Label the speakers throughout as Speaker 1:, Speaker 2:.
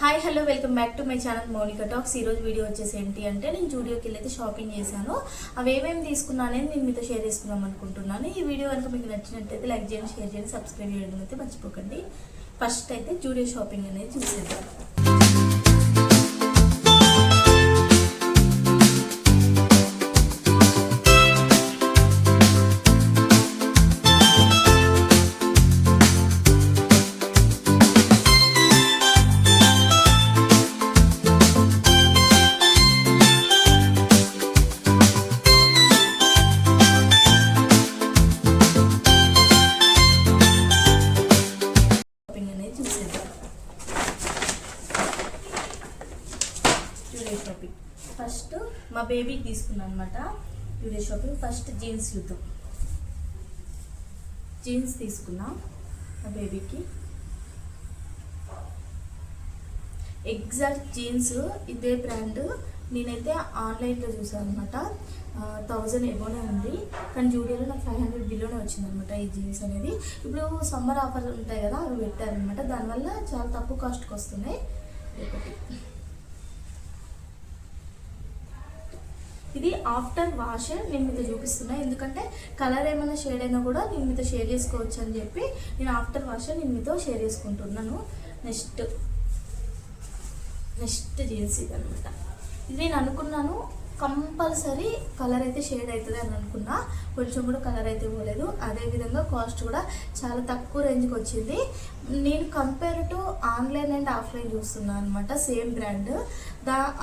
Speaker 1: Hi hello welcome back to my channel Mounika talks. ఈరోజు video వచ్చేసి ఏంటి అంటే నేను జూడియోకి వెళ్ళి షాపింగ్ చేశాను. అవి ఏమేమి తీసుకున్నానని నేను మీతో షేర్ చేసుకుందాం అనుకుంటున్నాను. ఈ వీడియో కనుక మీకు నచ్చినట్టయితే లైక్ చేయండి, షేర్ చేయండి, సబ్స్క్రైబ్ చేయడం అయితే మర్చిపోకండి. ఫస్ట్ అయితే జూడియో షాపింగ్ అనేది చూసేద్దాం. ఫస్ట్ మా బేబీకి తీసుకున్నాను అనమాట జూడియో షాపింగ్. ఫస్ట్ జీన్స్ చూద్దాం. జీన్స్ తీసుకున్నా మా బేబీకి. ఎగ్జాక్ట్ జీన్స్ ఇదే బ్రాండ్ నేనైతే ఆన్లైన్లో చూసాను అనమాట. 1000 ఎబోనే ఉంది, కానీ జూడియోలో నాకు 500 బిలోనే వచ్చింది అనమాట ఈ జీన్స్ అనేది. ఇప్పుడు సమ్మర్ ఆఫర్ ఉంటాయి కదా, అవి పెట్టారనమాట. దానివల్ల చాలా తక్కువ కాస్ట్కి వస్తున్నాయి. ఒకటి ఇది ఆఫ్టర్ వాష్ నేను మీతో చూపిస్తున్నా, ఎందుకంటే కలర్ ఏమైనా షేడ్ అయినా కూడా నేను మీతో షేర్ చేసుకోవచ్చు అని చెప్పి నేను ఆఫ్టర్ వాష్ నేను మీతో షేర్ చేసుకుంటున్నాను. నెక్స్ట్ జీన్స్ ఇది అనమాట. ఇది నేను అనుకున్నాను కంపల్సరీ కలర్ అయితే షేడ్ అవుతుంది అని అనుకున్నా, కొంచెం కూడా కలర్ అయితే పోలేదు. అదేవిధంగా కాస్ట్ కూడా చాలా తక్కువ రేంజ్కి వచ్చింది. నేను compare to online and offline చూస్తున్నాను అనమాట, సేమ్ బ్రాండ్.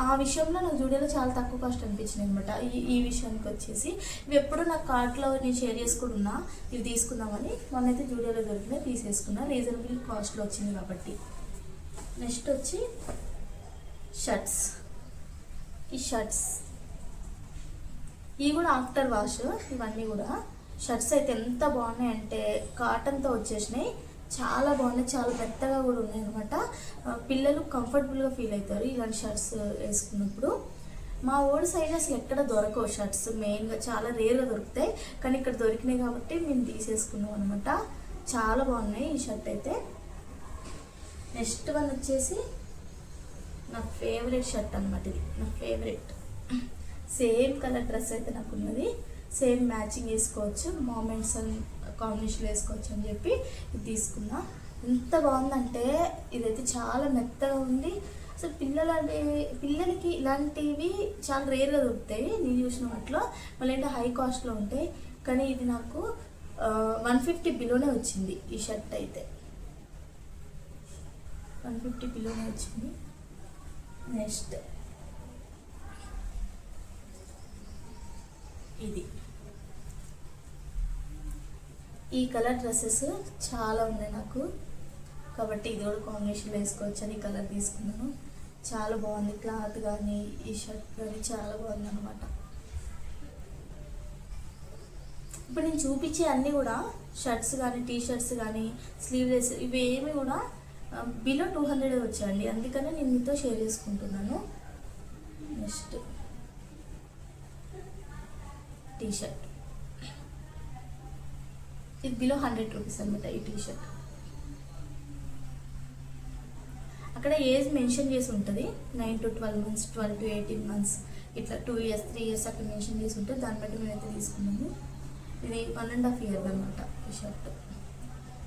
Speaker 1: ఆ విషయంలో నాకు జూడియోలో చాలా తక్కువ కాస్ట్ అనిపించింది అనమాట. ఈ విషయానికి వచ్చేసి ఇవి ఎప్పుడు నా కార్ట్లో నేను షేర్ చేసుకున్నా, ఇవి తీసుకుందామని మొన్నైతే జూడియోలో దొరికినాయి, తీసేసుకున్నా. రీజనబుల్ కాస్ట్లో వచ్చింది కాబట్టి. నెక్స్ట్ వచ్చి షర్ట్స్. ఈ షర్ట్స్ ఇవి కూడా ఆఫ్టర్ వాష్. ఇవన్నీ కూడా షర్ట్స్ అయితే ఎంత బాగున్నాయి అంటే కాటన్తో వచ్చేసినాయి, చాలా బాగున్నాయి, చాలా మెత్తగా కూడా ఉన్నాయి అనమాట. పిల్లలు కంఫర్టబుల్గా ఫీల్ అవుతారు ఇలాంటి షర్ట్స్ వేసుకున్నప్పుడు. మా ఓల్డ్ సైజ్ అసలు ఎక్కడ దొరకవు షర్ట్స్, మెయిన్గా చాలా రేర్గా దొరుకుతాయి, కానీ ఇక్కడ దొరికినాయి కాబట్టి మేము తీసేసుకున్నాం అనమాట. చాలా బాగున్నాయి ఈ షర్ట్ అయితే. నెక్స్ట్ వన్ వచ్చేసి నా ఫేవరెట్ షర్ట్ అనమాట. ఇది నా ఫేవరెట్. సేమ్ కలర్ డ్రెస్ అయితే నాకు ఉన్నది, సేమ్ మ్యాచింగ్ వేసుకోవచ్చు, మామెంట్స్ అండ్ కాంబినేషన్ వేసుకోవచ్చు అని చెప్పి ఇది తీసుకున్నా. ఎంత బాగుందంటే ఇదైతే చాలా మెత్తగా ఉంది. అసలు పిల్లలకి ఇలాంటివి చాలా రేర్గా దొరుకుతాయి నేను చూసిన వాటిలో. మళ్ళీ అంటే హై కాస్ట్లో ఉంటాయి, కానీ ఇది నాకు 150 బిలోనే వచ్చింది ఈ షర్ట్ అయితే. 150 బిలోనే వచ్చింది. నెక్స్ట్ ఇది. ఈ కలర్ డ్రెస్సెస్ చాలా ఉన్నాయి నాకు, కాబట్టి ఇది కూడా కాంబినేషన్లో వేసుకోవచ్చు అని ఈ కలర్ తీసుకున్నాను. చాలా బాగుంది, క్లాత్ కానీ ఈ షర్ట్ కానీ చాలా బాగుంది అనమాట. ఇప్పుడు నేను చూపించే అన్నీ కూడా షర్ట్స్ కానీ టీ షర్ట్స్ కానీ స్లీవ్లెస్ ఇవి ఏమి కూడా బిలో 200 వచ్చాయండి, అందుకనే నేను మీతో షేర్ చేసుకుంటున్నాను. Next T shirt. ఇది బిలో 100 రూపీస్ అనమాట ఈ టీ షర్ట్. అక్కడ ఏజ్ మెన్షన్ చేసి ఉంటుంది, 9 to 12 months, 12 to 18 months, ఇట్లా 2 years 3 years అక్కడ మెన్షన్ చేసి ఉంటుంది. దాన్ని బట్టి మేమైతే తీసుకున్నాము. ఇది 1.5 years అనమాట ఈ షర్ట్.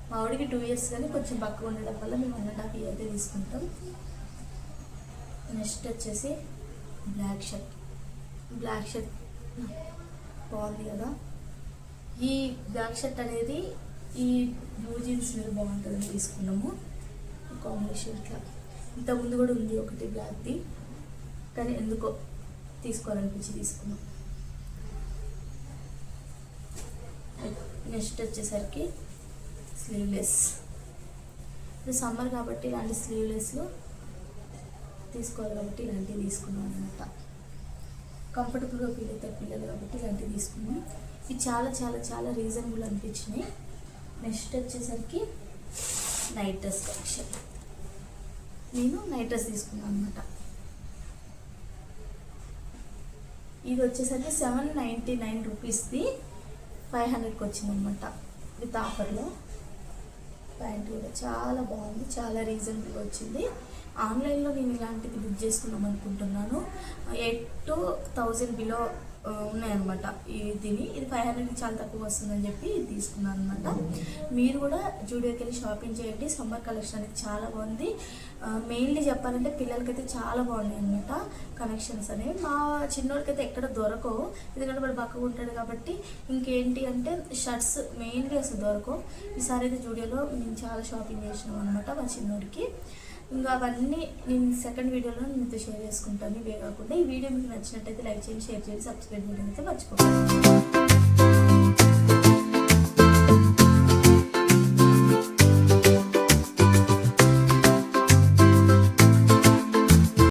Speaker 1: మా ఆవిడకి 2 years, కానీ కొంచెం పక్కగా ఉండడం వల్ల మేము 1.5 years అయితే తీసుకుంటాం. నెక్స్ట్ వచ్చేసి బ్లాక్ షర్ట్. బాగుంది కదా. ఈ బ్లాక్ షర్ట్ అనేది ఈ బ్లూ జీన్స్ మీద బాగుంటుందని తీసుకున్నాము. కాంబినేషన్ ఇట్లా ఇంతకుముందు కూడా ఉంది ఒకటి బ్లాక్ది, కానీ ఎందుకో తీసుకోవాలనిపించి తీసుకున్నాం. నెక్స్ట్ వచ్చేసరికి స్లీవ్లెస్. ఇది సమ్మర్ కాబట్టి ఇలాంటి స్లీవ్లెస్లు తీసుకోవాలి కాబట్టి ఇలాంటివి తీసుకున్నాం అనమాట. కంఫర్టబుల్గా ఫీల్ అవుతారు పిల్లలు కాబట్టి ఇలాంటివి తీసుకున్నాం. ఇవి చాలా చాలా చాలా రీజనబుల్ అనిపించినాయి. నెక్స్ట్ వచ్చేసరికి నైట్ డ్రెస్ కలెక్షన్. నేను నైట్ డ్రెస్ తీసుకున్నాను అనమాట. ఇది వచ్చేసరికి 799 రూపీస్ది 500కి వచ్చిందనమాట విత్ ఆఫర్లో. ప్యాంట్ కూడా చాలా బాగుంది, చాలా రీజనబుల్గా వచ్చింది. ఆన్లైన్లో నేను ఇలాంటిది బుక్ చేసుకుందాం అనుకుంటున్నాను. 8 to 1000 బిలో ఉన్నాయన్నమాట. ఇది 500కి చాలా తక్కువ వస్తుందని చెప్పి తీసుకున్నాను అనమాట. మీరు కూడా జూడియోకి వెళ్ళి షాపింగ్ చేయండి. సమ్మర్ కలెక్షన్ అనేది చాలా బాగుంది. మెయిన్లీ చెప్పాలంటే పిల్లలకైతే చాలా బాగున్నాయి అనమాట కలెక్షన్స్ అనేవి. మా చిన్నోడికైతే ఎక్కడ దొరకవు, ఎందుకంటే వాడు బక్కగా ఉంటాడు కాబట్టి. ఇంకేంటి అంటే షర్ట్స్ మెయిన్లీ అసలు దొరకవు. ఈసారి అయితే జూడియోలో మేము చాలా షాపింగ్ చేసినాం అనమాట మా చిన్నోడికి. ఇంకా అవన్నీ నేను సెకండ్ వీడియోలో మీతో షేర్ చేసుకుంటాను. ఇవే కాకుండా ఈ వీడియో మీకు నచ్చినట్టయితే లైక్ చేయండి, షేర్ చేయండి, సబ్స్క్రైబ్ చేయడం అయితే మర్చిపోకండి.